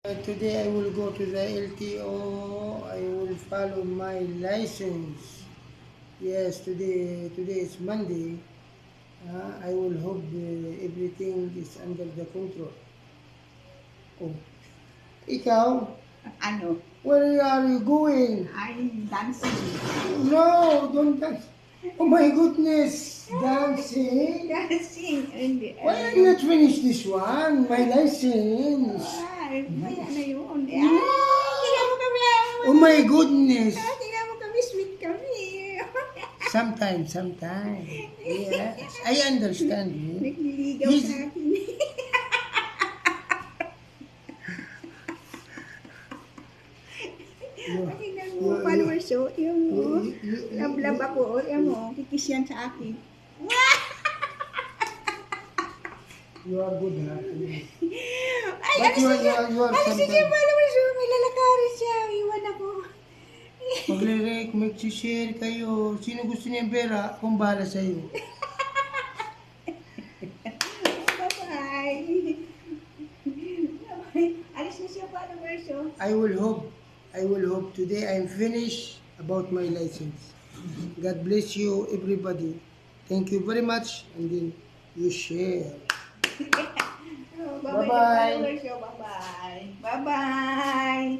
Today I will go to the LTO. I will follow my license. Yes, today is Monday. I will hope everything is under the control. Oh, ikaw, Ano? where are you going? I'm dancing. No, don't dance. Oh my goodness, dancing. Dancing. Hindi. Why are you not finish this one? My license. Ay, maya na yun. Ay, No! tingnan mo kami. Oh my goodness. Tingnan mo kami, sweet kami. Sometimes. Yes, I understand you. Nagliligaw He's- sa akin. Tingnan mo, followers so, yung love ako, yung mo, kikis yan sa akin. You are good, ha? Ay, But you are alis siya, sometimes. followers so, may lalakarin siya, iwan ako. Magre-rec, mag-share kayo. Sino gusto niya pera, kung bahala sa'yo. Bye-bye. Alis na siya, followers so. I will hope today I'm finished about my license. God bless you, everybody. Thank you very much. And then you share. Bye-bye. Bye-bye. Followers so, bye-bye. Bye-bye.